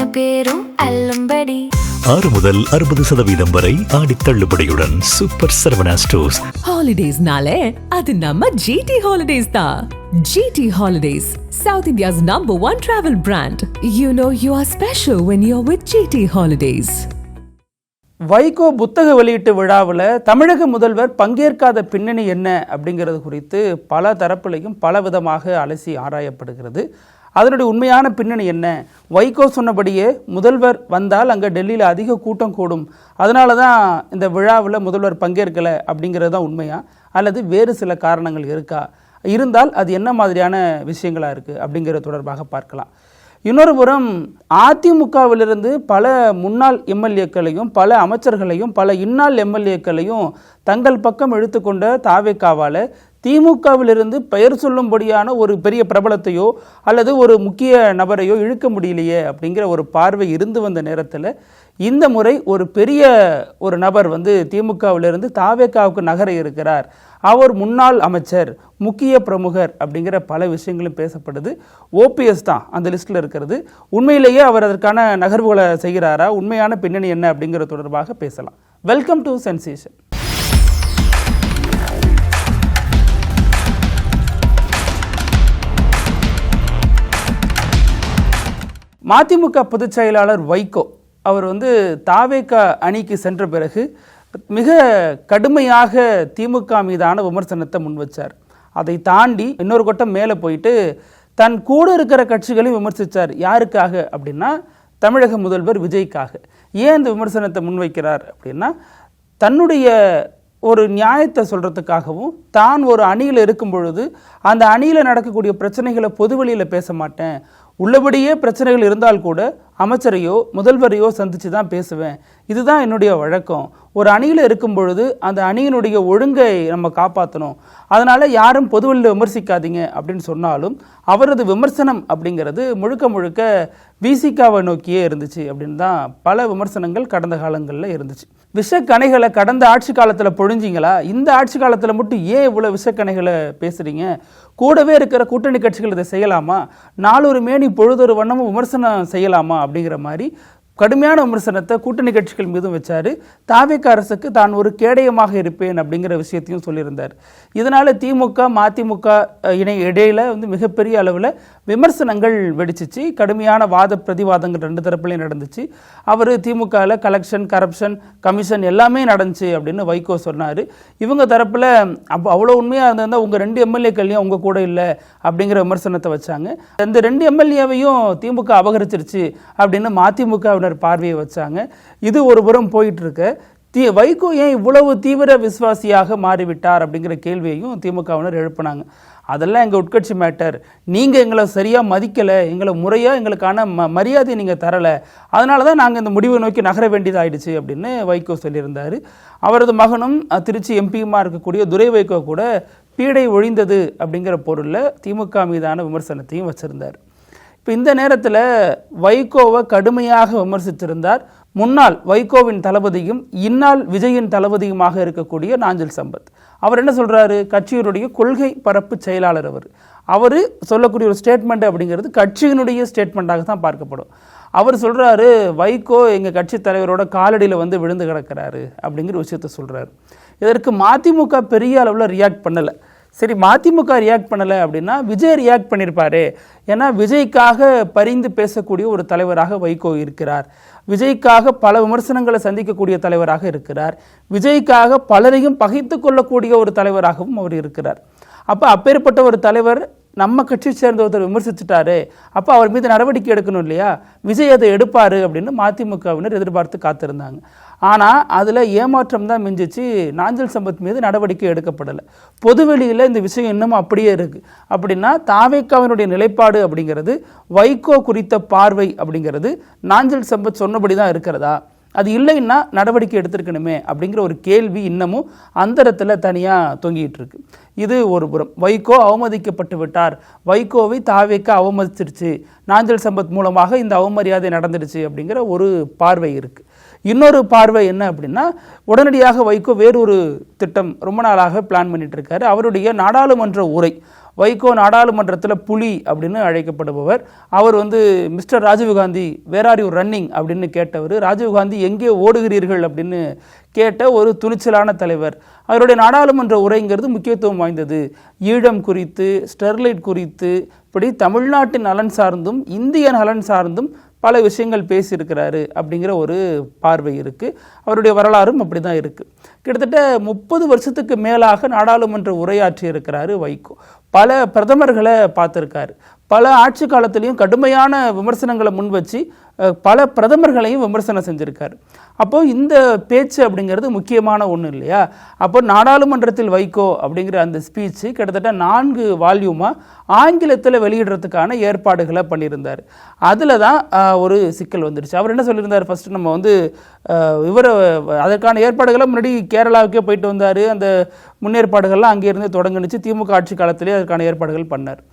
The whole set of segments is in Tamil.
அத்தனை பேரும் அல்லும்படி 6 முதல் 60% வரை ஆடி தள்ளுபடியுடன் சூப்பர் சரவணா ஸ்டோர்ஸ். ஹாலிடேஸ்னாலே அது நம்ம ஜிடி ஹாலிடேஸ் தான். GT holidays, South India's #1 travel brand. You know you are special when you're with GT Holidays. Vaiko புத்தக வெளியீட்டு விழாவில் தமிழக முதல்வர் பங்கேற்காத பின்னணி என்ன அப்படிங்கிறது குறித்து பல தரப்புலையும் பல விதமாக அலசி ஆராயப்படுகிறது. அதனுடைய உண்மையான பின்னணி என்ன? வைகோ சொன்னபடியே முதல்வர் வந்தால் அங்கே டெல்லியில் அதிக கூட்டம் கூடும், அதனால தான் இந்த விழாவில் முதல்வர் பங்கேற்கலை அப்படிங்கிறது தான் உண்மையா, அல்லது வேறு சில காரணங்கள் இருக்கா? இருந்தால் அது என்ன மாதிரியான விஷயங்களாக இருக்குது அப்படிங்கிறது தொடர்பாக பார்க்கலாம். இன்னொரு புறம் அதிமுகவிலிருந்து பல முன்னாள் எம்எல்ஏக்களையும் பல அமைச்சர்களையும் பல இன்னாள் எம்எல்ஏக்களையும் தங்கள் பக்கம் இழுத்துக்கொண்ட தாவேக்காவால் திமுகவிலிருந்து பெயர் சொல்லும்படியான ஒரு பெரிய பிரபலத்தையோ அல்லது ஒரு முக்கிய நபரையோ இழுக்க முடியலையே அப்படிங்கிற ஒரு பார்வை இருந்து வந்த நேரத்தில் இந்த முறை ஒரு பெரிய ஒரு நபர் திமுகவிலிருந்து தாவேக்காவுக்கு நகர இருக்கிறார். அவர் முன்னாள் அமைச்சர், முக்கிய பிரமுகர் அப்படிங்கிற பல விஷயங்களும் பேசப்படுது. ஓபிஎஸ் தான் அந்த லிஸ்ட்டில் இருக்கிறது. உண்மையிலேயே அவர் அதற்கான நகர்வுகளை செய்கிறாரா? உண்மையான பின்னணி என்ன அப்படிங்கிற தொடர்பாக பேசலாம். Welcome to sensation. மதிமுக பொதுச் செயலாளர் வைகோ அவர் தாவேகா அணிக்கு சென்ற பிறகு மிக கடுமையாக திமுக மீதான விமர்சனத்தை முன்வச்சார். அதை தாண்டி இன்னொரு கட்டம் மேலே போயிட்டு தன் கூட இருக்கிற கட்சிகளையும் விமர்சித்தார். யாருக்காக அப்படின்னா தமிழக முதல்வர் விஜய்க்காக. ஏன் இந்த விமர்சனத்தை முன்வைக்கிறார் அப்படின்னா தன்னுடைய ஒரு நியாயத்தை சொல்கிறதுக்காகவும் தான் ஒரு அணியில் இருக்கும் பொழுது அந்த அணியில் நடக்கக்கூடிய பிரச்சனைகளை பொதுவெளியில் பேச மாட்டேன், உள்ளபடியே பிரச்சனைகள் இருந்தால் கூட அமைச்சரையோ முதல்வரையோ சந்தித்து தான் பேசுவேன், இதுதான் என்னுடைய வழக்கம். ஒரு அணியில் இருக்கும் பொழுது அந்த அணியினுடைய ஒழுங்கை நம்ம காப்பாற்றணும், அதனால் யாரும் பொதுவெளியில் விமர்சிக்காதீங்க அப்படின்னு சொன்னாலும் அவரது விமர்சனம் அப்படிங்கிறது முழுக்க முழுக்க விசிகாவை நோக்கியே இருந்துச்சு அப்படின்னு தான் பல விமர்சனங்கள் கடந்த காலங்களில் இருந்துச்சு. விஷக்கணைகளை கடந்த ஆட்சி காலத்தில் பொழிஞ்சிங்களா? இந்த ஆட்சி காலத்தில் மட்டும் ஏன் இவ்வளோ விஷக்கணைகளை பேசுகிறீங்க? கூடவே இருக்கிற கூட்டணி கட்சிகள் இதை செய்யலாமா? நாளொரு மேனி பொழுதொரு வண்ணமும் விமர்சனம் செய்யலாமா அப்படிங்கிற மாதிரி கடுமையான விமர்சனத்தை கூட்டணி கட்சிகள் மீதும் வச்சார். தாவேகா அரசுக்கு தான் ஒரு கேடயமாக இருப்பேன் அப்படிங்கிற விஷயத்தையும் சொல்லியிருந்தார். இதனால் திமுக மதிமுக இடையில மிகப்பெரிய அளவில் விமர்சனங்கள் வெடிச்சிச்சு. கடுமையான வாத பிரதிவாதங்கள் ரெண்டு தரப்புலையும் நடந்துச்சு. அவர் திமுகவில் கலெக்ஷன், கரப்ஷன், கமிஷன் எல்லாமே நடந்துச்சு அப்படின்னு வைகோ சொன்னார். இவங்க தரப்பில் அவ்வளோ உண்மையாக இருந்தால் உங்கள் 2 எம்எல்ஏக்கள்லையும் அவங்க கூட இல்லை அப்படிங்கிற விமர்சனத்தை வச்சாங்க. அந்த 2 எம்எல்ஏவையும் திமுக அபகரிச்சிருச்சு அப்படின்னு மதிமுகவினர் பார்வையை வச்சாங்க. இது ஒரு புறம் போயிட்டு இருக்க வைகோ ஏன் இவ்வளவு தீவிர விசுவாசியாக மாறிவிட்டார் அப்படிங்கிற கேள்வியையும் திமுகவினர் எழுப்பினாங்க. அதெல்லாம் எங்கள் உட்கட்சி மேட்டர், நீங்கள் எங்களை சரியாக மதிக்கலை, எங்களை முறையாக எங்களுக்கான மரியாதை நீங்கள் தரலை, அதனால தான் நாங்கள் இந்த முடிவை நோக்கி நகர வேண்டியதாகிடுச்சு அப்படின்னு வைகோ சொல்லியிருந்தார். அவரது மகனும் திருச்சி எம்பியுமா இருக்கக்கூடிய துரை வைகோ கூட பீடை ஒழிந்தது அப்படிங்கிற பொருளில் திமுக மீதான விமர்சனத்தையும் வச்சுருந்தார். இப்போ இந்த நேரத்தில் வைகோவை கடுமையாக விமர்சித்திருந்தார் முன்னாள் வைகோவின் தளபதியும் இந்நாள் விஜயின் தளபதியுமாக இருக்கக்கூடிய நாஞ்சில் சம்பத். அவர் என்ன சொல்கிறாரு? கட்சியினுடைய கொள்கை பரப்பு செயலாளர் அவர் சொல்லக்கூடிய ஒரு ஸ்டேட்மெண்ட் அப்படிங்கிறது கட்சியினுடைய ஸ்டேட்மெண்ட்டாக தான் பார்க்கப்படும். அவர் சொல்கிறாரு வைகோ எங்கள் கட்சி தலைவரோட காலடியில் விழுந்து கிடக்கிறாரு அப்படிங்கிற விஷயத்த சொல்கிறாரு. இதற்கு மதிமுக பெரிய அளவில் ரியாக்ட் பண்ணலை. சரி, மதிமுக ரியாக்ட் பண்ணலை அப்படின்னா விஜய் ரியாக்ட் பண்ணியிருப்பாரு. ஏன்னா விஜய்க்காக பரிந்து பேசக்கூடிய ஒரு தலைவராக வைகோ இருக்கிறார். விஜய்க்காக பல விமர்சனங்களை சந்திக்கக்கூடிய தலைவராக இருக்கிறார். விஜய்க்காக பலரையும் பகைத்து கொள்ளக்கூடிய ஒரு தலைவராகவும் அவர் இருக்கிறார். அப்போ அப்பேற்பட்ட ஒரு தலைவர் நம்ம கட்சி சேர்ந்த ஒருத்தர் விமர்சிச்சுட்டாரு, அப்போ அவர் மீது நடவடிக்கை எடுக்கணும் இல்லையா? விஜய் அதை எடுப்பார் அப்படின்னு மதிமுகவினர் எதிர்பார்த்து காத்திருந்தாங்க. ஆனால் அதில் ஏமாற்றம் தான் மிஞ்சிச்சு. நாஞ்சில் சம்பத் மீது நடவடிக்கை எடுக்கப்படலை. பொதுவெளியில் இந்த விஷயம் இன்னமும் அப்படியே இருக்குது. அப்படின்னா தாவேக்காவினுடைய நிலைப்பாடு அப்படிங்கிறது வைகோ குறித்த பார்வை அப்படிங்கிறது நாஞ்சில் சம்பத் சொன்னபடி தான் இருக்கிறதா? அது இல்லைன்னா நடவடிக்கை எடுத்திருக்கணுமே அப்படிங்கிற ஒரு கேள்வி இன்னமும் அந்தரத்தில் தனியாக தொங்கிட்டு இருக்கு. இது ஒரு புறம். வைகோ அவமதிக்கப்பட்டு விட்டார், வைகோவை தாவேக்கா அவமதிச்சிருச்சு, நாஞ்சில் சம்பத் மூலமாக இந்த அவமரியாதை நடந்துடுச்சு அப்படிங்கிற ஒரு பார்வை இருக்குது. இன்னொரு பார்வை என்ன அப்படின்னா உடனடியாக வைகோ வேறொரு திட்டம் ரொம்ப நாளாக பிளான் பண்ணிட்டு இருக்காரு. அவருடைய நாடாளுமன்ற உரை வைகோ நாடாளுமன்றத்தில் புலி அப்படின்னு அழைக்கப்படுபவர். அவர் வந்து mister Rajiv Gandhi where are you running அப்படின்னு கேட்டவர். ராஜீவ்காந்தி எங்கே ஓடுகிறீர்கள் அப்படின்னு கேட்ட ஒரு துணிச்சலான தலைவர். அவருடைய நாடாளுமன்ற உரைங்கிறது முக்கியத்துவம் வாய்ந்தது. ஈழம் குறித்து, ஸ்டெர்லைட் குறித்து, இப்படி தமிழ்நாட்டின் நலன் சார்ந்தும் இந்திய நலன் சார்ந்தும் பல விஷயங்கள் பேசியிருக்கிறாரு அப்படிங்கிற ஒரு பார்வை இருக்குது. அவருடைய வரலாறும் அப்படி தான் இருக்குது. கிட்டத்தட்ட 30 வருஷத்துக்கு மேலாக நாடாளுமன்ற உரையாற்றி இருக்கிறாரு வைகோ. பல பிரதமர்களை பார்த்துருக்காரு. பல ஆட்சி காலத்திலையும் கடுமையான விமர்சனங்களை முன் வச்சு பல பிரதமர்களையும் விமர்சனம் செஞ்சுருக்காரு. அப்போது இந்த பேச்சு அப்படிங்கிறது முக்கியமான ஒன்று இல்லையா? அப்போ நாடாளுமன்றத்தில் வைகோ அப்படிங்கிற அந்த ஸ்பீச்சு கிட்டத்தட்ட 4 வால்யூமாக ஆங்கிலத்தில் வெளியிடுறதுக்கான ஏற்பாடுகளை பண்ணியிருந்தார். அதில் தான் ஒரு சிக்கல் வந்துடுச்சு. அவர் என்ன சொல்லியிருந்தார், ஃபஸ்ட்டு நம்ம வந்து அதற்கான ஏற்பாடுகளை முன்னாடி கேரளாவுக்கே போயிட்டு வந்தார். அந்த முன்னேற்பாடுகள்லாம் அங்கேருந்து தொடங்குனுச்சு. திமுக ஆட்சி காலத்திலே அதற்கான ஏற்பாடுகள் பண்ணார்.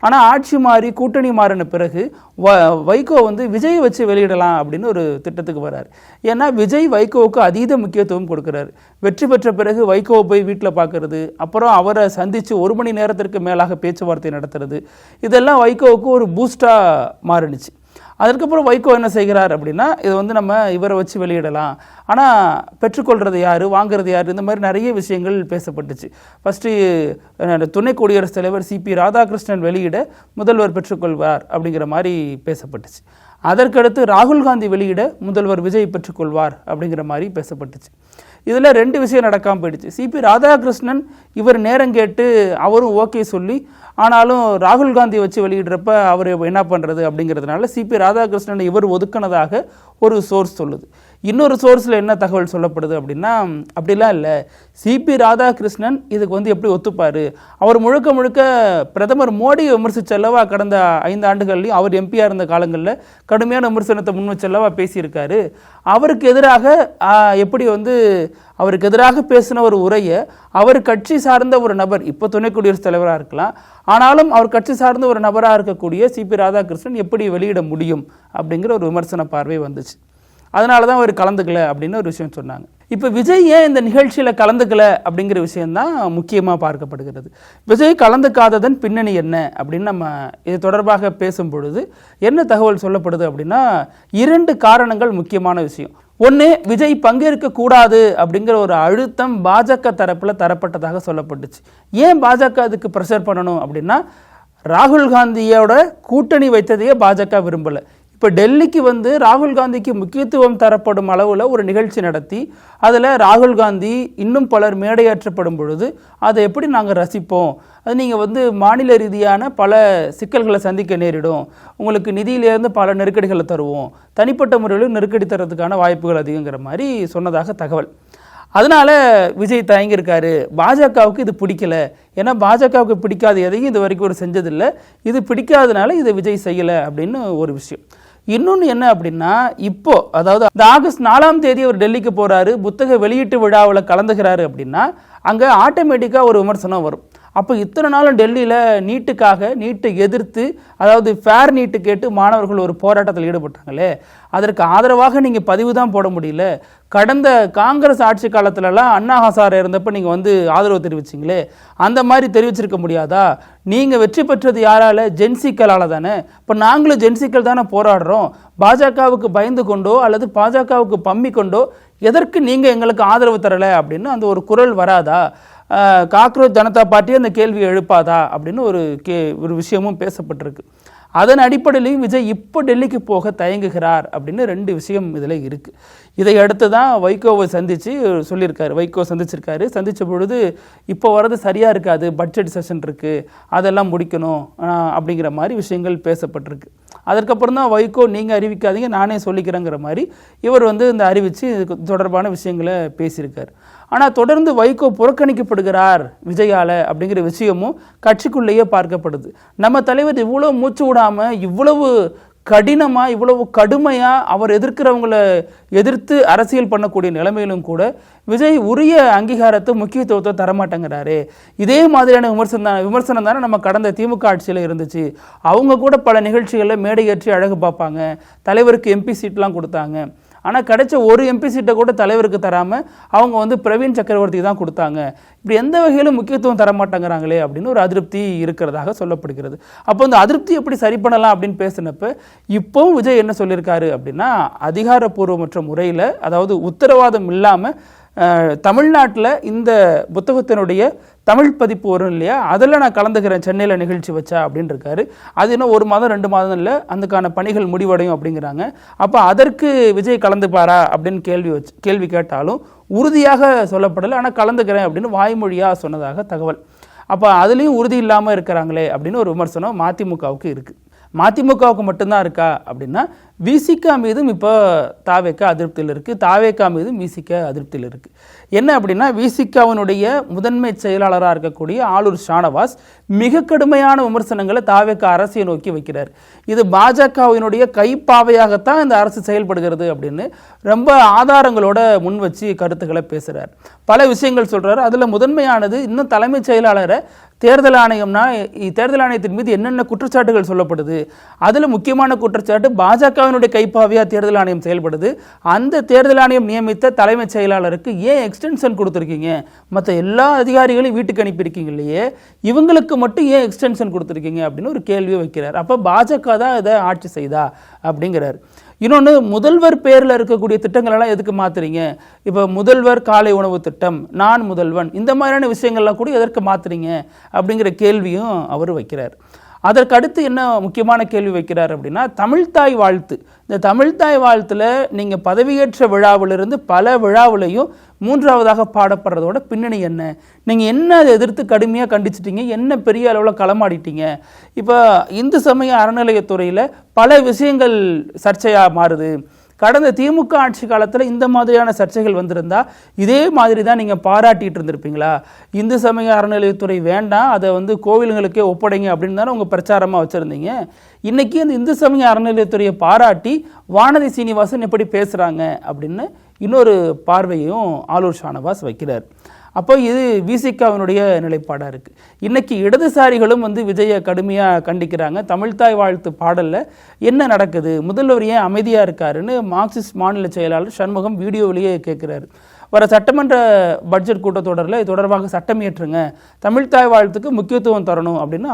ஆனால் ஆட்சி மாறி கூட்டணி மாறின பிறகு வைகோ வந்து விஜய் வச்சு வெளியிடலாம் அப்படின்னு ஒரு திட்டத்துக்கு வர்றார். ஏன்னா விஜய் வைகோவுக்கு அதீத முக்கியத்துவம் கொடுக்குறாரு. வெற்றி பெற்ற பிறகு வைகோவை போய் வீட்டில் பார்க்கறது, அப்புறம் அவரை சந்தித்து 1 மணி நேரத்திற்கு மேலாக பேச்சுவார்த்தை நடத்துறது, இதெல்லாம் வைகோவுக்கு ஒரு பூஸ்டாக மாறினுச்சு. அதற்கப்புறம் வைகோ என்ன செய்கிறார் அப்படின்னா, இதை வந்து நம்ம இவரை வச்சு வெளியிடலாம், ஆனால் பெற்றுக்கொள்கிறது யார், வாங்கிறது யார், இந்த மாதிரி நிறைய விஷயங்கள் பேசப்பட்டுச்சு. ஃபஸ்ட்டு துணை குடியரசுத் தலைவர் சிபி ராதாகிருஷ்ணன் வெளியிட முதல்வர் பெற்றுக்கொள்வார் அப்படிங்கிற மாதிரி பேசப்பட்டுச்சு. அதற்கடுத்து ராகுல் காந்தி வெளியிட முதல்வர் விஜய் பெற்றுக்கொள்வார் அப்படிங்கிற மாதிரி பேசப்பட்டுச்சு. இதில் 2 விஷயம் நடக்காமல் போயிடுச்சு. சிபி ராதாகிருஷ்ணன் இவர் நேரம் கேட்டு அவரும் ஓகே சொல்லி, ஆனாலும் ராகுல் காந்தி வச்சு வெளியிடுறப்ப அவர் என்ன பண்ணுறது அப்படிங்கிறதுனால சிபி ராதாகிருஷ்ணன் இவர் ஒதுக்கினதாக ஒரு சோர்ஸ் சொல்லுது. இன்னொரு சோர்ஸில் என்ன தகவல் சொல்லப்படுது அப்படின்னா, அப்படிலாம் இல்லை, சிபி ராதாகிருஷ்ணன் இதுக்கு வந்து எப்படி ஒத்துப்பார், அவர் முழுக்க முழுக்க பிரதமர் மோடியை விமர்சிச்சல்லவா கடந்த 5 ஆண்டுகள்லையும் அவர் எம்பியாக இருந்த காலங்களில் கடுமையான விமர்சனத்தை முன் வச்சல்லவா பேசியிருக்காரு. அவருக்கு எதிராக எப்படி வந்து அவருக்கு எதிராக பேசின ஒரு உரையை அவர் கட்சி சார்ந்த ஒரு நபர், இப்போ துணை குடியரசுத் தலைவராக இருக்கலாம், ஆனாலும் அவர் கட்சி சார்ந்த ஒரு நபராக இருக்கக்கூடிய சிபி ராதாகிருஷ்ணன் எப்படி வெளியிட முடியும் அப்படிங்கிற ஒரு விமர்சன பார்வை வந்துச்சு. அதனால தான் அவர் கலந்துக்கல அப்படின்னு ஒரு விஷயம் சொன்னாங்க. இப்போ விஜய் ஏன் இந்த நிகழ்ச்சியில் கலந்துக்கல அப்படிங்கிற விஷயந்தான் முக்கியமாக பார்க்கப்படுகிறது. விஜய் கலந்துக்காததன் பின்னணி என்ன அப்படின்னு நம்ம இது தொடர்பாக பேசும் பொழுது என்ன தகவல் சொல்லப்படுது அப்படின்னா, 2 காரணங்கள் முக்கியமான விஷயம். ஒன்று, விஜய் பங்கேற்கக்கூடாது அப்படிங்கிற ஒரு அழுத்தம் பாஜக தரப்பில் தரப்பட்டதாக சொல்லப்பட்டுச்சு. ஏன் பாஜக அதுக்கு ப்ரெஷர் பண்ணணும் அப்படின்னா, ராகுல் காந்தியோட கூட்டணி வைத்ததையே பாஜக விரும்பலை. இப்போ டெல்லிக்கு வந்து ராகுல் காந்திக்கு முக்கியத்துவம் தரப்படும் அளவில் ஒரு நிகழ்ச்சி நடத்தி அதில் ராகுல் காந்தி இன்னும் பலர் மேடையாற்றப்படும் பொழுது அதை எப்படி நாங்கள் ரசிப்போம், அது நீங்கள் வந்து மாநில ரீதியான பல சிக்கல்களை சந்திக்க நேரிடும், உங்களுக்கு நிதியிலேருந்து பல நெருக்கடிகளை தருவோம், தனிப்பட்ட முறையில் நெருக்கடி தரதுக்கான வாய்ப்புகள் அதிகங்கிற மாதிரி சொன்னதாக தகவல். அதனால் விஜய் தயங்கியிருக்காரு. பாஜகவுக்கு இது பிடிக்கல. ஏன்னா பாஜகவுக்கு பிடிக்காத எதையும் இது வரைக்கும் ஒரு செஞ்சதில்லை, இது பிடிக்காதனால இதை விஜய் செய்யலை அப்படின்னு ஒரு விஷயம். இன்னொன்று என்ன அப்படின்னா, இப்போ அதாவது இந்த ஆகஸ்ட் 4ஆம் தேதி அவர் டெல்லிக்கு போகிறாரு, புத்தக வெளியீட்டு விழாவில் கலந்துக்கிறாரு அப்படின்னா அங்கே ஆட்டோமேட்டிக்காக ஒரு விமர்சனம் வரும். அப்போ இத்தனை நாளும் டெல்லியில் நீட்டை எதிர்த்து, அதாவது ஃபேர் நீட்டு கேட்டு மாணவர்கள் ஒரு போராட்டத்தில் ஈடுபட்டாங்களே, அதற்கு ஆதரவாக நீங்கள் பதிவு தான் போட முடியல. கடந்த காங்கிரஸ் ஆட்சி காலத்துலலாம் அண்ணா ஹசாரே இருந்தப்போ நீங்கள் வந்து ஆதரவு தெரிவிச்சிங்களே, அந்த மாதிரி தெரிவிச்சிருக்க முடியாதா? நீங்கள் வெற்றி பெற்றது யாரால? ஜென்சிக்களால் தானே. இப்போ நாங்களும் ஜென்சிக்கள் தானே போராடுறோம். பாஜகவுக்கு பயந்து கொண்டோ அல்லது பாஜகவுக்கு பம்மி கொண்டோ எதற்கு நீங்கள் எங்களுக்கு ஆதரவு தரலை அப்படின்னு அந்த ஒரு குரல் வராதா? காக்ரோச் ஜனதா பார்ட்டி அந்த கேள்வியை எழுப்பாதா அப்படின்னு ஒரு விஷயமும் பேசப்பட்டிருக்கு. அதன் அடிப்படையிலையும் விஜய் இப்போ டெல்லிக்கு போக தயங்குகிறார் அப்படின்னு 2 விஷயம் இதில் இருக்குது. இதை அடுத்து தான் வைகோவை சொல்லியிருக்காரு. வைகோ சந்தித்த பொழுது இப்போ வர்றது சரியாக இருக்காது, பட்ஜெட் செஷன் இருக்குது, அதெல்லாம் முடிக்கணும் அப்படிங்கிற மாதிரி விஷயங்கள் பேசப்பட்டிருக்கு. அதற்கப்புறம் தான் வைகோ நீங்கள் அறிவிக்காதீங்க நானே சொல்லிக்கிறேங்கிற மாதிரி இவர் வந்து இந்த அறிவித்து இது தொடர்பான விஷயங்களை பேசியிருக்கார். ஆனால் தொடர்ந்து வைகோ புறக்கணிக்கப்படுகிறார் விஜயால் அப்படிங்கிற விஷயமும் கட்சிக்குள்ளேயே பார்க்கப்படுது. நம்ம தலைவர் இவ்வளோ மூச்சு விடாமல், இவ்வளவு கடினமாக, இவ்வளவு கடுமையாக அவர் எதிர்க்கிறவங்களை எதிர்த்து அரசியல் பண்ணக்கூடிய நிலைமையிலும் கூட விஜய் உரிய அங்கீகாரத்தை முக்கியத்துவத்தை தரமாட்டேங்கிறாரு. இதே மாதிரியான விமர்சனம் தானே நம்ம கடந்த திமுக ஆட்சியில் இருந்துச்சு. அவங்க கூட பல நிகழ்ச்சிகளில் மேடையேற்றி அழகு பார்ப்பாங்க, தலைவருக்கு எம்பி சீட்லாம் கொடுத்தாங்க. ஆனால் கிடைச்ச ஒரு எம்பி சீட்டை கூட தலைவருக்கு தராமல் அவங்க வந்து பிரவீன் சக்கரவர்த்தி தான் கொடுத்தாங்க. இப்படி எந்த வகையிலும் முக்கியத்துவம் தரமாட்டேங்கிறாங்களே அப்படின்னு ஒரு அதிருப்தி இருக்கிறதாக சொல்லப்படுகிறது. அப்போ அந்த அதிருப்தி எப்படி சரி பண்ணலாம் அப்படின்னு பேசினப்ப இப்போவும் விஜய் என்ன சொல்லியிருக்காரு அப்படின்னா, அதிகாரப்பூர்வமற்ற முறையில், அதாவது உத்தரவாதம் இல்லாமல் தமிழ்நாட்டில் இந்த புத்தகத்தினுடைய தமிழ் பதிப்பு வரும் இல்லையா, அதில் நான் கலந்துக்கிறேன் சென்னையில் நிகழ்ச்சி வச்சா அப்படின்னு இருக்காரு. அது இன்னும் 1 மாதம் 2 மாதம் இல்லை, அதுக்கான பணிகள் முடிவடையும் அப்படிங்கிறாங்க. அப்போ அதற்கு விஜய் கலந்துப்பாரா அப்படின்னு கேள்வி கேட்டாலும் உறுதியாக சொல்லப்படலை. ஆனால் கலந்துக்கிறேன் அப்படின்னு வாய்மொழியாக சொன்னதாக தகவல். அப்போ அதுலேயும் உறுதி இல்லாமல் இருக்கிறாங்களே அப்படின்னு ஒரு விமர்சனம் மதிமுகவுக்கு இருக்குது. மதிமுகவுக்கு மட்டும்தான் இருக்கா அப்படின்னா, விசிகா மீதும் இப்போ தாவேகா அதிருப்தியில் இருக்குது, தாவேகா மீதும் விசிகா அதிருப்தியில் இருக்குது. என்ன அப்படின்னா, விசிகாவினுடைய முதன்மை செயலாளராக இருக்கக்கூடிய ஆளூர் ஷானவாஸ் மிக கடுமையான விமர்சனங்களை தாவேகா அரசியை நோக்கி வைக்கிறார். இது பாஜகவினுடைய கைப்பாவையாகத்தான் இந்த அரசு செயல்படுகிறது அப்படின்னு ரொம்ப ஆதாரங்களோட முன் வச்சு கருத்துக்களை பேசுகிறார். பல விஷயங்கள் சொல்கிறார். அதில் முதன்மையானது, இன்னும் தலைமைச் செயலாளரை தேர்தல் ஆணையத்தின் மீது என்னென்ன குற்றச்சாட்டுகள் சொல்லப்படுது, அதில் முக்கியமான குற்றச்சாட்டு பாஜகவினுடைய கைப்பாவையாக தேர்தல் ஆணையம் செயல்படுது. அந்த தேர்தல் ஆணையம் நியமித்த தலைமைச் செயலாளருக்கு ஏன் எக்ஸ்டென்ஷன் கொடுத்துருக்கீங்க? மற்ற எல்லா அதிகாரிகளையும் வீட்டுக்கு அனுப்பியிருக்கீங்க இல்லையே, இவங்களுக்கு மட்டும் ஏன் எக்ஸ்டென்ஷன் கொடுத்துருக்கீங்க அப்படின்னு ஒரு கேள்வியை வைக்கிறார். அப்போ பாஜக தான் இதை ஆட்சி செய்தா அப்படிங்கிறார். இன்னொன்று, முதல்வர் பேரில் இருக்கக்கூடிய திட்டங்களெல்லாம் எதுக்கு மாற்றுறீங்க? இப்போ முதல்வர் காலை உணவு திட்டம், நான் முதல்வன், இந்த மாதிரியான விஷயங்கள்லாம் கூட எதற்கு மாற்றுறீங்க அப்படிங்கிற கேள்வியும் அவர் வைக்கிறார். அதற்கு அடுத்து என்ன முக்கியமான கேள்வி வைக்கிறார் அப்படின்னா, தமிழ்தாய் வாழ்த்து. இந்த தமிழ்தாய் வாழ்த்தில் நீங்கள் பதவியேற்ற விழாவிலிருந்து பல விழாவிலையும் 3ஆவதாக பாடப்படுறதோட பின்னணி என்ன? நீங்கள் என்ன அதை எதிர்த்து கடுமையாக கண்டிச்சிட்டீங்க? என்ன பெரிய அளவில் களமாடிட்டீங்க? இப்போ இந்து சமய அறநிலையத்துறையில் பல விஷயங்கள் சர்ச்சையாக மாறுது. கடந்த திமுக ஆட்சி காலத்தில் இந்த மாதிரியான சர்ச்சைகள் வந்திருந்தா இதே மாதிரி தான் நீங்கள் பாராட்டிகிட்டு இருந்திருப்பீங்களா? இந்து சமய அறநிலையத்துறை வேண்டாம், அதை வந்து கோவில்களுக்கே ஒப்படைங்க அப்படின்னு தானே உங்கள் பிரச்சாரமாக வச்சுருந்தீங்க. இன்றைக்கி அந்த இந்து சமய அறநிலையத்துறையை பாராட்டி வானதி சீனிவாசன் எப்படி பேசுகிறாங்க அப்படின்னு இன்னொரு பார்வையும் ஆளூர் ஷானவாஸ் வைக்கிறார். அப்போ இது விசிகாவினுடைய நிலைப்பாடாக இருக்குது. இன்றைக்கி இடதுசாரிகளும் வந்து விஜயை கடுமையாக கண்டிக்கிறாங்க. தமிழ்தாய் வாழ்த்து பாடலில் என்ன நடக்குது, முதல்வர் ஏன் அமைதியாக இருக்காருன்னு மார்க்சிஸ்ட் மாநில செயலாளர் சண்முகம் வீடியோவிலேயே கேட்குறாரு. வர சட்டமன்ற பட்ஜெட் கூட்டத்தொடரில் இது தொடர்பாக சட்டம் இயற்றுங்க, தமிழ்தாய் வாழ்த்துக்கு முக்கியத்துவம் தரணும் அப்படின்னு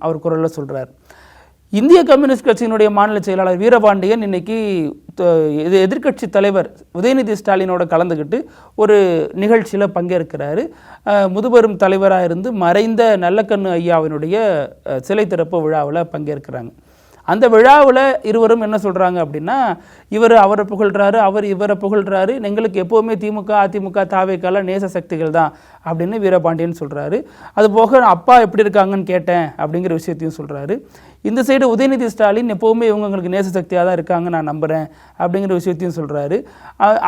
அவர் குரலில் சொல்கிறார். இந்திய கம்யூனிஸ்ட் கட்சியினுடைய மாநில செயலாளர் வீரபாண்டியன் இன்னைக்கு எதிர்க்கட்சி தலைவர் உதயநிதி ஸ்டாலினோட கலந்துக்கிட்டு ஒரு நிகழ்ச்சியில் பங்கேற்கிறாரு. முதுபெரும் தலைவராக இருந்து மறைந்த நல்லக்கண்ணு ஐயாவினுடைய சிலை திறப்பு விழாவில் பங்கேற்கிறாங்க. அந்த விழாவில் இருவரும் என்ன சொல்கிறாங்க அப்படின்னா, இவர் அவரை புகழ்கிறாரு, அவர் இவரை புகழ்கிறாரு, எங்களுக்கு எப்போவுமே திமுக அதிமுக தாவேக்கால நேச சக்திகள் தான் அப்படின்னு வீரபாண்டியன் சொல்கிறாரு. அதுபோக அப்பா எப்படி இருக்காங்கன்னு கேட்டேன் அப்படிங்கிற விஷயத்தையும் சொல்கிறாரு. இந்த சைடு உதயநிதி ஸ்டாலின் எப்போவுமே இவங்களுக்கு நேச சக்தியாக தான் இருக்காங்க நான் நம்புகிறேன் அப்படிங்கிற விஷயத்தையும் சொல்கிறாரு.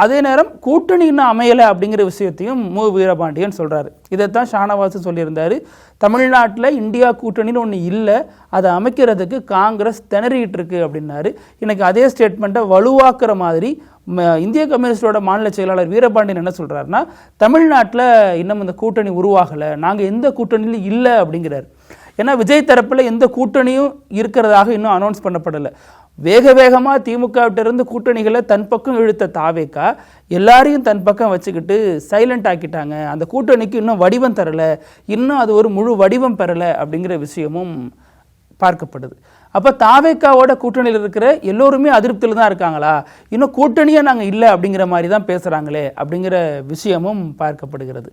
அதே நேரம் கூட்டணி இன்னும் அமையலை அப்படிங்கிற விஷயத்தையும் வீரபாண்டியன் சொல்கிறாரு. இதைத்தான் ஷானவாஸ் சொல்லியிருந்தார். தமிழ்நாட்டில் இந்தியா கூட்டணின்னு ஒன்று இல்லை, அதை அமைக்கிறதுக்கு காங்கிரஸ் திணறிட்டு இருக்கு அப்படின்னாரு. இன்னைக்கு அதே ஸ்டேட்மெண்ட்டை வலுவாக்குற மாதிரி இந்திய கம்யூனிஸ்டோட மாநில செயலாளர் வீரபாண்டியன் என்ன சொல்கிறாருன்னா, தமிழ்நாட்டில் இன்னும் இந்த கூட்டணி உருவாகலை, நாங்கள் எந்த கூட்டணியிலும் இல்லை அப்படிங்கிறார். ஏன்னா விஜய் தரப்பில் எந்த கூட்டணியும் இருக்கிறதாக இன்னும் அனௌன்ஸ் பண்ணப்படலை. வேகமாக திமுகவிட்டிருந்து கூட்டணிகளை தன் பக்கம் இழுத்த தாவேகா எல்லாரையும் தன் பக்கம் வச்சுக்கிட்டு சைலண்ட் ஆக்கிட்டாங்க. அந்த கூட்டணிக்கு இன்னும் வடிவம் தரலை, இன்னும் அது ஒரு முழு வடிவம் பெறலை அப்படிங்கிற விஷயமும் பார்க்கப்படுது. அப்போ தாவேக்காவோட கூட்டணியில் இருக்கிற எல்லோருமே அதிருப்தியில் தான் இருக்காங்களா, இன்னும் கூட்டணியே நாங்கள் இல்லை அப்படிங்கிற மாதிரி தான் பேசுகிறாங்களே அப்படிங்கிற விஷயமும் பார்க்கப்படுகிறது.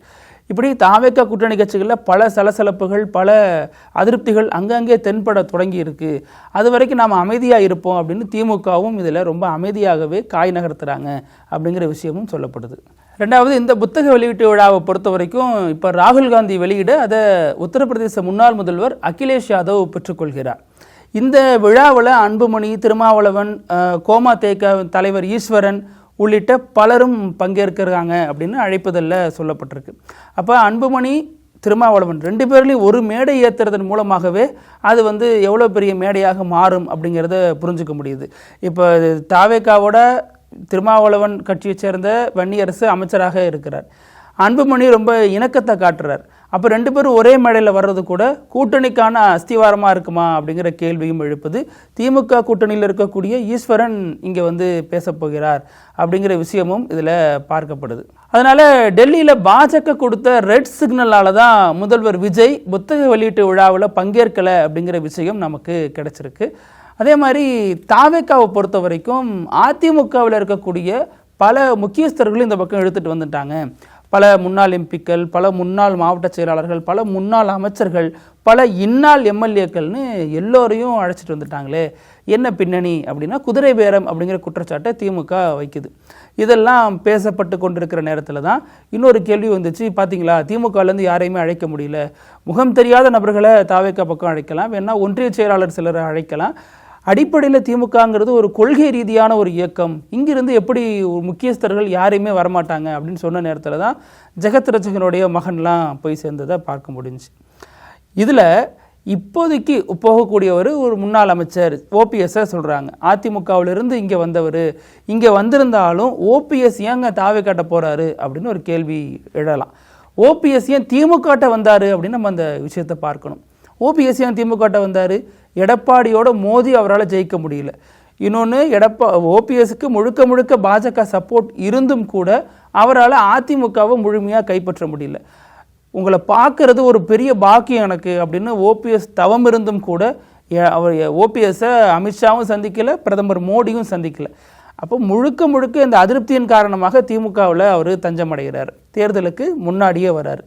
இப்படி தாவேக்கா கூட்டணி கட்சிகளில் பல சலசலப்புகள், பல அதிருப்திகள் அங்கங்கே தென்பட தொடங்கி இருக்கு. அது வரைக்கும் நாம் அமைதியாக இருப்போம் அப்படின்னு திமுகவும் இதில் ரொம்ப அமைதியாகவே காய் நகர்த்துறாங்க அப்படிங்கிற விஷயமும் சொல்லப்படுது. ரெண்டாவது, இந்த புத்தக வெளியீட்டு விழாவை பொறுத்த வரைக்கும் இப்போ ராகுல் காந்தி வெளியிட அதை உத்தரப்பிரதேச முன்னாள் முதல்வர் அகிலேஷ் யாதவ் பெற்றுக்கொள்கிறார். இந்த விழாவில் அன்புமணி, திருமாவளவன், கோமா தேக தலைவர் ஈஸ்வரன் உள்ளிட்ட பலரும் பங்கேற்கிறாங்க அப்படின்னு அழைப்புதலில் சொல்லப்பட்டிருக்கு. அப்போ அன்புமணி, திருமாவளவன் 2 பேர்லையும் ஒரு மேடை ஏற்றுறதன் மூலமாகவே அது வந்து எவ்வளோ பெரிய மேடையாக மாறும் அப்படிங்கிறத புரிஞ்சுக்க முடியுது. இப்போ தாவேக்காவோட திருமாவளவன் கட்சியை சேர்ந்த வன்னியரசு அமைச்சராக இருக்கிறார். அன்புமணி ரொம்ப இணக்கத்தை காட்டுறார். அப்போ 2 பேரும் ஒரே மேடையில் வர்றது கூட கூட்டணிக்கான அஸ்திவாரமாக இருக்குமா அப்படிங்கிற கேள்வியும் எழுப்புது. திமுக கூட்டணியில் இருக்கக்கூடிய ஈஸ்வரன் இங்கே வந்து பேசப்போகிறார் அப்படிங்கிற விஷயமும் இதில் பார்க்கப்படுது. அதனால் டெல்லியில் பாஜக கொடுத்த ரெட் சிக்னலால் தான் முதல்வர் விஜய் புத்தக வெளியீட்டு விழாவில் பங்கேற்கலை அப்படிங்கிற விஷயம் நமக்கு கிடைச்சிருக்கு. அதே மாதிரி தாவேக்காவை பொறுத்த வரைக்கும் அதிமுகவில் இருக்கக்கூடிய பல முக்கியஸ்தர்களும் இந்த பக்கம் எடுத்துகிட்டு வந்துட்டாங்க. பல முன்னாள் எம்பிக்கள், பல முன்னாள் மாவட்ட செயலாளர்கள், பல முன்னாள் அமைச்சர்கள், பல இன்னாள் எம்எல்ஏக்கள்னு எல்லோரையும் அழைச்சிட்டு வந்துட்டாங்களே, என்ன பின்னணி அப்படின்னா குதிரை பேரம் அப்படிங்கிற குற்றச்சாட்டை திமுக வைக்குது. இதெல்லாம் பேசப்பட்டு கொண்டிருக்கிற நேரத்தில் தான் இன்னொரு கேள்வி வந்துச்சு. பார்த்தீங்களா, திமுகலேருந்து யாரையுமே அழைக்க முடியல, முகம் தெரியாத நபர்களை தாவேக்கா பக்கம் அழைக்கலாம், வேணா ஒன்றிய செயலாளர் சிலரை அழைக்கலாம். அடிப்படையில் திமுகங்கிறது ஒரு கொள்கை ரீதியான ஒரு இயக்கம், இங்கிருந்து எப்படி முக்கியஸ்தர்கள் யாரையுமே வரமாட்டாங்க அப்படின்னு சொன்ன நேரத்தில் தான் ஜெகத் ரட்சகனுடைய மகன்லாம் போய் சேர்ந்ததை பார்க்க முடிஞ்சு. இதில் இப்போதைக்கு போகக்கூடியவர் ஒரு முன்னாள் அமைச்சர் ஓபிஎஸ்ஸை சொல்கிறாங்க. அதிமுகவிலிருந்து இங்கே வந்தவர், இங்கே வந்திருந்தாலும் ஓபிஎஸ் ஏங்க தாவே காட்ட போகிறாரு அப்படின்னு ஒரு கேள்வி எழலாம். ஓபிஎஸ் ஏன் திமுக வந்தார் அப்படின்னு நம்ம அந்த விஷயத்தை பார்க்கணும். ஓபிஎஸ் ஏன் திமுக வந்தார்? எடப்பாடியோட மோதி அவரால் ஜெயிக்க முடியல. இன்னொன்று, ஓபிஎஸ்க்கு முழுக்க முழுக்க பாஜக சப்போர்ட் இருந்தும் கூட அவரால் அதிமுகவை முழுமையாக கைப்பற்ற முடியல. உங்களை பார்க்கறது ஒரு பெரிய பாக்கியம் எனக்கு அப்படின்னு ஓபிஎஸ் தவம் இருந்தும் கூட அவர் ஓபிஎஸ்ஸை அமித்ஷாவும் சந்திக்கலை, பிரதமர் மோடியும் சந்திக்கலை. அப்போ முழுக்க முழுக்க இந்த அதிருப்தியின் காரணமாக திமுகவில் அவர் தஞ்சமடைகிறார். தேர்தலுக்கு முன்னாடியே வர்றார்.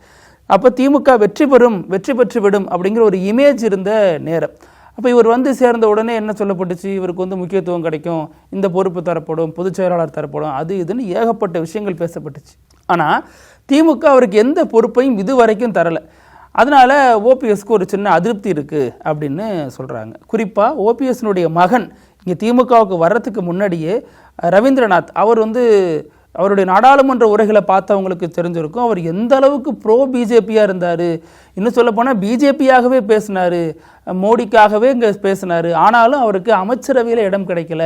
அப்போ திமுக வெற்றி பெற்று விடும் அப்படிங்கிற ஒரு இமேஜ் இருந்த நேரம். அப்போ இவர் வந்து சேர்ந்த உடனே என்ன சொல்லப்பட்டுச்சு, இவருக்கு வந்து முக்கியத்துவம் கிடைக்கும், இந்த பொறுப்பு தரப்படும், பொதுச் செயலாளர் தரப்படும், அது இதுன்னு ஏகப்பட்ட விஷயங்கள் பேசப்பட்டுச்சு. ஆனால் திமுக அவருக்கு எந்த பொறுப்பையும் இதுவரைக்கும் தரலை. அதனால் ஓபிஎஸ்க்கு ஒரு சின்ன அதிருப்தி இருக்குது அப்படின்னு சொல்கிறாங்க. குறிப்பாக ஓபிஎஸ்னுடைய மகன் இங்கே திமுகவுக்கு வர்றதுக்கு முன்னாடியே ரவீந்திரநாத் அவர் வந்து அவருடைய நாடாளுமன்ற உரைகளை பார்த்தவங்களுக்கு தெரிஞ்சிருக்கும் அவர் எந்த அளவுக்கு ப்ரோ பிஜேபியாக இருந்தார். இன்னும் சொல்லப்போனால் பிஜேபியாகவே பேசினார், மோடிக்காகவே இங்கே பேசினார். ஆனாலும் அவருக்கு அமைச்சரவையில் இடம் கிடைக்கல,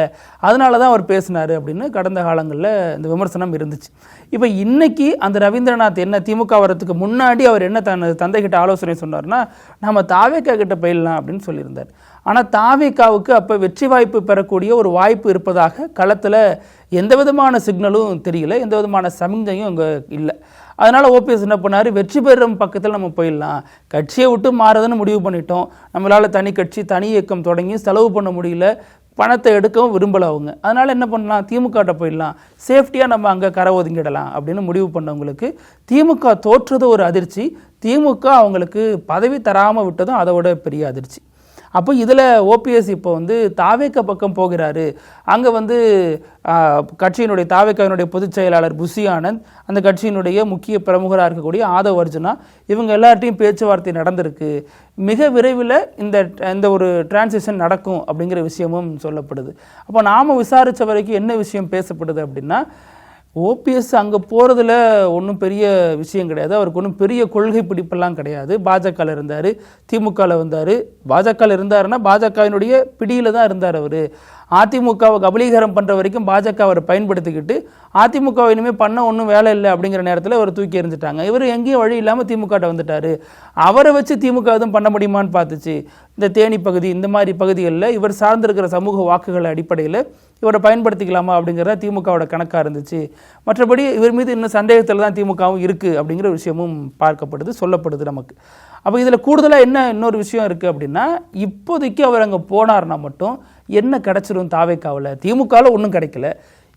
அதனால தான் அவர் பேசினார் அப்படின்னு கடந்த காலங்களில் இந்த விமர்சனம் இருந்துச்சு. இப்போ இன்னைக்கு அந்த ரவீந்திரநாத் என்ன திமுக வரத்துக்கு முன்னாடி அவர் என்ன தந்தைகிட்ட ஆலோசனை சொன்னார்னா, நம்ம தாவேக்கா கிட்ட போயிடலாம் அப்படின்னு சொல்லியிருந்தார். ஆனால் தாவேக்காவுக்கு அப்போ வெற்றி வாய்ப்பு பெறக்கூடிய ஒரு வாய்ப்பு இருப்பதாக களத்தில் எந்த விதமான சிக்னலும் தெரியல, எந்த விதமான சமிஞ்சையும் அங்கே இல்லை. அதனால் ஓபிஎஸ் என்ன பண்ணார், வெற்றி பெறும் பக்கத்தில் நம்ம போயிடலாம், கட்சியை விட்டு மாறுதுன்னு முடிவு பண்ணிட்டோம், நம்மளால் தனி கட்சி தனி இயக்கம் தொடங்கி செலவு பண்ண முடியல, பணத்தை எடுக்கவும் விரும்பலை அவங்க, அதனால் என்ன பண்ணலாம், திமுகட்ட போயிடலாம், சேஃப்டியாக நம்ம அங்கே கரை ஒதுங்கிடலாம் அப்படின்னு முடிவு பண்ணவங்களுக்கு திமுக தோற்றது ஒரு அதிர்ச்சி, திமுக அவங்களுக்கு பதவி தராமல் விட்டதும் அதோட பெரிய அதிர்ச்சி. அப்போ இதில் ஓபிஎஸ் இப்போ வந்து தாவேக்கா பக்கம் போகிறாரு. அங்கே வந்து கட்சியினுடைய தாவேக்காவினுடைய பொதுச் செயலாளர் புஷி ஆனந்த், அந்த கட்சியினுடைய முக்கிய பிரமுகராக இருக்கக்கூடிய ஆதவ் அர்ஜுனா, இவங்க எல்லார்ட்டையும் பேச்சுவார்த்தை நடந்திருக்கு. மிக விரைவில் இந்த ஒரு டிரான்சிஷன் நடக்கும் அப்படிங்கிற விஷயமும் சொல்லப்படுது. அப்போ நாம் விசாரித்த வரைக்கும் என்ன விஷயம் பேசப்படுது அப்படின்னா, ஓபிஎஸ் அங்கே போகிறதுல ஒன்றும் பெரிய விஷயம் கிடையாது, அவருக்கு ஒன்றும் பெரிய கொள்கை பிடிப்பெல்லாம் கிடையாது. பாஜகவில் இருந்தார், திமுகவில் வந்தார். பாஜகவில் இருந்தாருன்னா பாஜகவினுடைய பிடியில் தான் இருந்தார் அவர். அதிமுகவை கபலீகரம் பண்ணுற வரைக்கும் பாஜக அவரை பயன்படுத்திக்கிட்டு அதிமுகவை இனிமேல் பண்ண ஒன்றும் வேலை இல்லை அப்படிங்கிற நேரத்தில் அவர் தூக்கி எறிஞ்சிட்டாங்க. இவர் எங்கேயும் வழி இல்லாமல் திமுகட்ட வந்துட்டார். அவரை வச்சு திமுக எதுவும் பண்ண முடியுமான்னு பார்த்துச்சு. இந்த தேனி பகுதி இந்த மாதிரி பகுதிகளில் இவர் சார்ந்திருக்கிற சமூக வாக்குகள் அடிப்படையில் இவரை பயன்படுத்திக்கலாமா அப்படிங்கிறத திமுகவோட கணக்காக இருந்துச்சு. மற்றபடி இவர் மீது இன்னும் சந்தேகத்தில் தான் திமுகவும் இருக்குது அப்படிங்கிற விஷயமும் பார்க்கப்படுது, சொல்லப்படுது நமக்கு. அப்போ இதில் கூடுதலாக என்ன இன்னொரு விஷயம் இருக்குது அப்படின்னா, இப்போதைக்கு அவர் அங்கே போனார்னா மட்டும் என்ன கிடச்சிரும் தாவேக்காவில், திமுகவில் ஒன்றும் கிடைக்கல,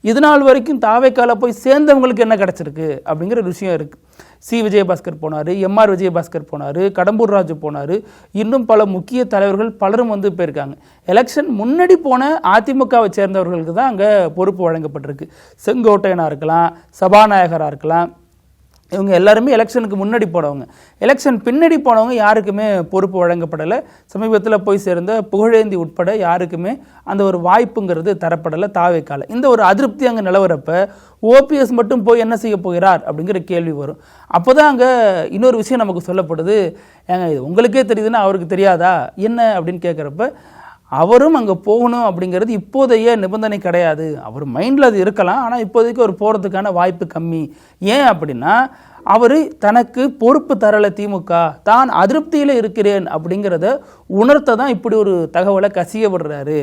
இது நாள் வரைக்கும் தாவேக்காவில் போய் சேர்ந்தவங்களுக்கு என்ன கிடச்சிருக்கு அப்படிங்கிற விஷயம் இருக்குது. சி விஜயபாஸ்கர் போனார், எம்ஆர் விஜயபாஸ்கர் போனார், கடம்பூர் ராஜு போனார், இன்னும் பல முக்கிய தலைவர்கள் பலரும் வந்து போயிருக்காங்க. எலெக்ஷன் முன்னாடி போன அதிமுகவை சேர்ந்தவர்களுக்கு தான் அங்கே பொறுப்பு வழங்கப்பட்டிருக்கு. செங்கோட்டையனாக இருக்கலாம், சபாநாயகராக இருக்கலாம், இவங்க எல்லாருமே எலெக்ஷனுக்கு முன்னாடி போனவங்க. எலெக்ஷன் பின்னாடி போனவங்க யாருக்குமே பொறுப்பு வழங்கப்படலை. சமீபத்தில் போய் சேர்ந்த புகழேந்தி உட்பட யாருக்குமே அந்த ஒரு வாய்ப்புங்கிறது தரப்படலை தாவேக்கால. இந்த ஒரு அதிருப்தி அங்கே நிலவரப்ப ஓபிஎஸ் மட்டும் போய் என்ன செய்ய போகிறார் அப்படிங்கிற கேள்வி வரும். அப்போ தான் அங்கே இன்னொரு விஷயம் நமக்கு சொல்லப்படுது, ஏங்க இது உங்களுக்கே தெரியுதுன்னா அவருக்கு தெரியாதா என்ன அப்படின்னு கேட்குறப்ப, அவரும் அங்கே போகணும் அப்படிங்கிறது இப்போதைய நிபந்தனை கிடையாது. அவர் மைண்டில் அது இருக்கலாம், ஆனால் இப்போதைக்கு அவர் போகிறதுக்கான வாய்ப்பு கம்மி. ஏன் அப்படின்னா அவர் தனக்கு பொறுப்பு தரலை திமுக, தான் அதிருப்தியில் இருக்கிறேன் அப்படிங்கிறத உணர்த்த தான் இப்படி ஒரு தகவலை கசிய விடுறாரு.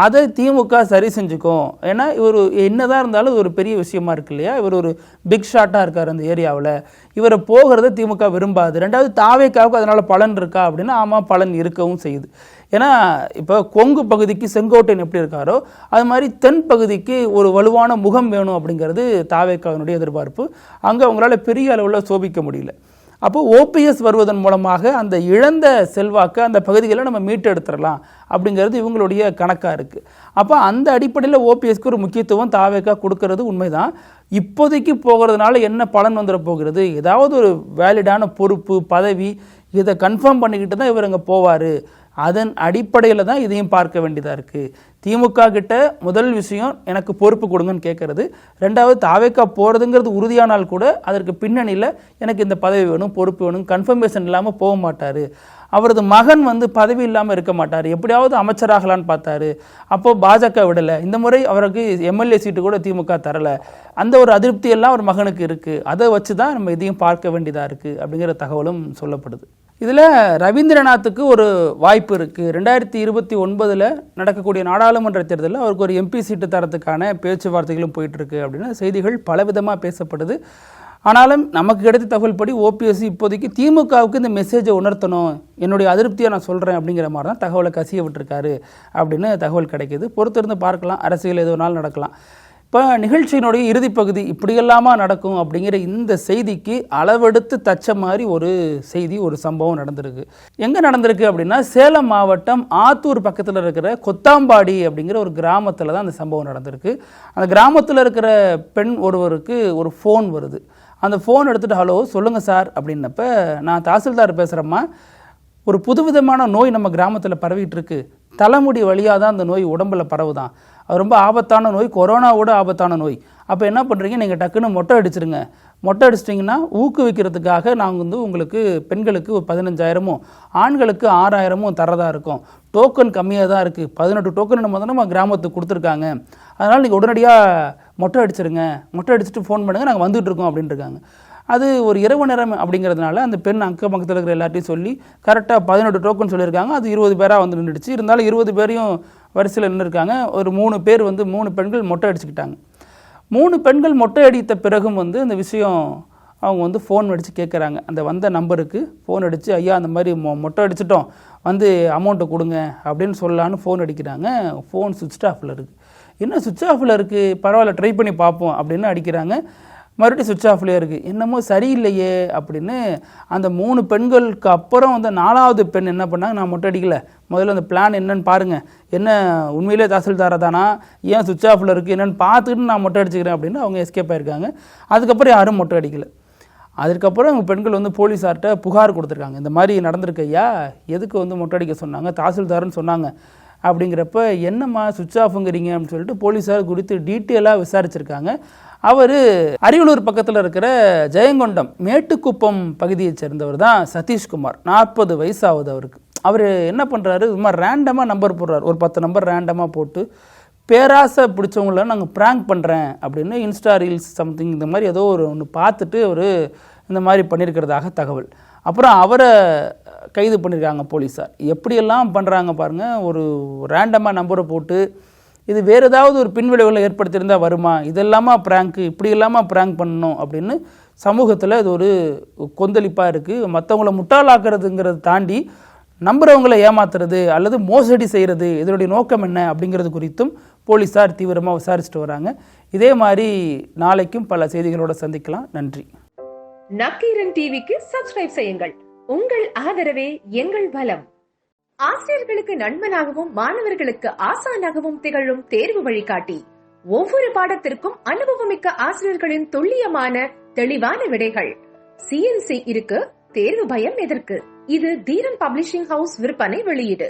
அதை திமுக சரி செஞ்சுக்கும். ஏன்னா இவர் என்னதான் இருந்தாலும் இது ஒரு பெரிய விஷயமா இருக்கு இல்லையா, இவர் ஒரு பிக் ஷாட்டாக இருக்கார் அந்த ஏரியாவில், இவரை போகிறத திமுக விரும்பாது. ரெண்டாவது தாவேக்காவுக்கு அதனால் பலன் இருக்கா அப்படின்னா ஆமாம், பலன் இருக்கவும் செய்யுது. ஏன்னா இப்போ கொங்கு பகுதிக்கு செங்கோட்டையன் எப்படி இருக்காரோ அது மாதிரி தென் பகுதிக்கு ஒரு வலுவான முகம் வேணும் அப்படிங்கிறது தாவேக்காவினுடைய எதிர்பார்ப்பு. அங்கே அவங்களால பெரிய அளவில் சோபிக்க முடியல. அப்போ ஓபிஎஸ் வருவதன் மூலமாக அந்த இழந்த செல்வாக்கு அந்த பகுதிகளை நம்ம மீட்டெடுத்துடலாம் அப்படிங்கிறது இவங்களுடைய கணக்காக இருக்குது. அப்போ அந்த அடிப்படையில் ஓபிஎஸ்க்கு ஒரு முக்கியத்துவம் தாவேக்கா கொடுக்கறது உண்மைதான். இப்போதைக்கு போகிறதுனால என்ன பலன் வந்துட போகிறது, ஏதாவது ஒரு வேலிடான பொறுப்பு பதவி இதை கன்ஃபார்ம் பண்ணிக்கிட்டு தான் இவர் அங்கே போவார். அதன் அடிப்படையில் தான் இதையும் பார்க்க வேண்டியதாக இருக்குது. திமுக கிட்ட முதல் விஷயம் எனக்கு பொறுப்பு கொடுங்கன்னு கேட்கறது. ரெண்டாவது தாவேக்கா போகிறதுங்கிறது உறுதியானால் கூட அதற்கு பின்னணியில் எனக்கு இந்த பதவி வேணும் பொறுப்பு வேணும் கன்ஃபர்மேஷன் இல்லாமல் போக மாட்டார். அவரது மகன் பதவி இல்லாமல் இருக்க மாட்டார், எப்படியாவது அமைச்சராகலான்னு பார்த்தாரு. அப்போது பாஜக விடலை. இந்த முறை அவருக்கு எம்எல்ஏ சீட்டு கூட திமுக தரலை. அந்த ஒரு அதிருப்தியெல்லாம் அவர் மகனுக்கு இருக்குது. அதை வச்சு தான் நம்ம இதையும் பார்க்க வேண்டியதாக இருக்குது அப்படிங்கிற தகவலும் சொல்லப்படுது. இதில் ரவீந்திரநாத்துக்கு ஒரு வாய்ப்பு இருக்குது. 2029 நடக்கக்கூடிய நாடாளுமன்ற தேர்தலில் அவருக்கு ஒரு எம்பி சீட்டு தரத்துக்கான பேச்சுவார்த்தைகளும் போயிட்டுருக்கு அப்படின்னு செய்திகள் பலவிதமாக பேசப்படுது. ஆனாலும் நமக்கு கிடைத்த தகவல் படி ஓபிஎஸ் இப்போதைக்கு திமுகவுக்கு இந்த மெசேஜை உணர்த்தணும், என்னுடைய அதிருப்தியை நான் சொல்கிறேன் அப்படிங்கிற மாதிரி தான் தகவலை கசிய விட்டுருக்காரு அப்படின்னு தகவல் கிடைக்கிது. பொறுத்திருந்து பார்க்கலாம், அரசியல் எது வேணாலும் நடக்கலாம். இப்போ நிகழ்ச்சியினுடைய இறுதி பகுதி இப்படியெல்லாமா நடக்கும் அப்படிங்கிற இந்த செய்திக்கு அளவெடுத்து தச்ச மாதிரி ஒரு செய்தி, ஒரு சம்பவம் நடந்திருக்கு. எங்கே நடந்திருக்கு அப்படின்னா சேலம் மாவட்டம் ஆத்தூர் பக்கத்தில் இருக்கிற கொத்தாம்பாடி அப்படிங்கிற ஒரு கிராமத்தில் தான் அந்த சம்பவம் நடந்திருக்கு. அந்த கிராமத்தில் இருக்கிற பெண் ஒருவருக்கு ஒரு ஃபோன் வருது. அந்த ஃபோன் எடுத்துகிட்டு ஹலோ சொல்லுங்கள் சார் அப்படின்னப்ப, நான் தாசில்தார் பேசுகிறேம்மா, ஒரு புதுவிதமான நோய் நம்ம கிராமத்தில் பரவிட்டு இருக்கு, தலைமுடி வழியாக தான் அந்த நோய் உடம்புல பரவுதான், அது ரொம்ப ஆபத்தான நோய், கொரோனாவோட ஆபத்தான நோய். அப்போ என்ன பண்ணுறீங்க, நீங்கள் டக்குன்னு மொட்டை அடிச்சிருங்க. மொட்டை அடிச்சிட்டிங்கன்னா ஊக்குவிக்கிறதுக்காக நாங்கள் உங்களுக்கு பெண்களுக்கு 15,000 ஆண்களுக்கு 6,000 தரதாக இருக்கும். டோக்கன் கம்மியாக தான் இருக்குது, 18 டோக்கன் நம்ம கிராமத்துக்கு கொடுத்துருக்காங்க. அதனால் நீங்கள் உடனடியாக மொட்டை அடிச்சிருங்க, மொட்டை அடிச்சுட்டு ஃபோன் பண்ணுங்கள், நாங்கள் வந்துட்டு இருக்கோம் அப்படின்ட்டு இருக்காங்க. அது ஒரு இரவு நேரம் அப்படிங்கிறதுனால அந்த பெண் அக்கம் பக்கத்தில் இருக்கிற எல்லாத்தையும் சொல்லி கரெக்டாக 18 டோக்கன் சொல்லியிருக்காங்க. அது 20 பேராக நின்றுடுச்சு. இருந்தாலும் 20 பேரையும் வரிசையில் நின்றுருக்காங்க. ஒரு 3 பேர் 3 பெண்கள் மொட்டை அடிச்சுக்கிட்டாங்க. 3 பெண்கள் மொட்டை அடித்த பிறகும் இந்த விஷயம் அவங்க ஃபோன் அடித்து கேட்குறாங்க. அந்த வந்த நம்பருக்கு ஃபோன் அடித்து, ஐயா அந்த மாதிரி மொட்டை அடிச்சிட்டோம், அமௌண்ட்டை கொடுங்க அப்படின்னு சொல்லலான்னு ஃபோன் அடிக்கிறாங்க. ஃபோன் சுவிட்ச் ஆஃபில் இருக்குது. என்ன சுவிட்ச் ஆஃபில் இருக்குது, பரவாயில்ல ட்ரை பண்ணி பார்ப்போம் அப்படின்னு அடிக்கிறாங்க. மறுபடியும் சுவிட்ச் ஆஃப்லேயே இருக்குது. என்னமோ சரியில்லையே அப்படின்னு அந்த 3 பெண்களுக்கு அப்புறம் 4வது பெண் என்ன பண்ணாங்க, நான் மொட்டை அடிக்கல, முதல்ல அந்த பிளான் என்னன்னு பாருங்கள், என்ன உண்மையிலே தாசில்தாரா தானா, ஏன் சுவிட்ச் ஆஃபில் இருக்குது என்னென்னு பார்த்துக்கிட்டு நான் மொட்டை அடிச்சுக்கிறேன் அப்படின்னு அவங்க எஸ்கேப் ஆகிருக்காங்க. அதுக்கப்புறம் யாரும் மொட்டை அடிக்கலை. அதுக்கப்புறம் அவங்க பெண்கள் போலீஸார்கிட்ட புகார் கொடுத்துருக்காங்க. இந்த மாதிரி நடந்திருக்கு ஐயா, எதுக்கு மொட்டை அடிக்க சொன்னாங்க, தாசில்தார்னு சொன்னாங்க அப்படிங்கிறப்ப, என்னம்மா சுவிட்ச் ஆஃபுங்கிறீங்க அப்படின்னு சொல்லிட்டு போலீஸார் குறித்து டீட்டெயிலாக விசாரிச்சிருக்காங்க. அவர் அரியலூர் பக்கத்தில் இருக்கிற ஜெயங்கொண்டம் மேட்டுக்குப்பம் பகுதியை சேர்ந்தவர் தான் சதீஷ்குமார். 40 வயசு ஆகுது அவருக்கு. அவர் என்ன பண்ணுறாரு, இது மாதிரி ரேண்டமாக நம்பர் போடுறாரு. ஒரு 10 நம்பர் ரேண்டமாக போட்டு பேராசை பிடிச்சவங்கள நாங்கள் ப்ராங்க் பண்ணுறேன் அப்படின்னு இன்ஸ்டா ரீல்ஸ் சம்திங் இந்த மாதிரி ஏதோ ஒன்று பார்த்துட்டு அவர் இந்த மாதிரி பண்ணியிருக்கிறதாக தகவல். அப்புறம் அவரை கைது பண்ணியிருக்காங்க போலீஸார். எப்படியெல்லாம் பண்ணுறாங்க பாருங்கள். ஒரு ரேண்டமாக நம்பரை போட்டு இது வேறு ஏதாவது ஒரு பின்விளைவுகளை ஏற்படுத்தியிருந்தால் வருமா, இதெல்லாமா ப்ராங்க்கு, இப்படி இல்லாமல் ப்ராங்க் பண்ணணும் அப்படின்னு சமூகத்தில் இது ஒரு கொந்தளிப்பாக இருக்குது. மற்றவங்கள முட்டாளாக்குறதுங்கிறத தாண்டி நம்புறவங்களை ஏமாத்துறது அல்லது மோசடி செய்கிறது, இதனுடைய நோக்கம் என்ன அப்படிங்கிறது குறித்தும் போலீஸார் தீவிரமாக விசாரிச்சுட்டு வராங்க. இதே மாதிரி நாளைக்கும் பல செய்திகளோடு சந்திக்கலாம். நன்றி. நக்கீரன் டிவிக்கு சப்ஸ்கிரைப் செய்யுங்கள். உங்கள் ஆதரவே எங்கள் பலம். ஆசிரியர்களுக்கு நண்பனாகவும் மாணவர்களுக்கு ஆசானாகவும் திகழும் தேர்வு வழிகாட்டி. ஒவ்வொரு பாடத்திற்கும் அனுபவமிக்க ஆசிரியர்களின் துல்லியமான தெளிவான விடைகள். CNC இருக்கு, தேர்வு பயம் எதற்கு? இது தீரன் பப்ளிஷிங் ஹவுஸ் விற்பனை வெளியீடு.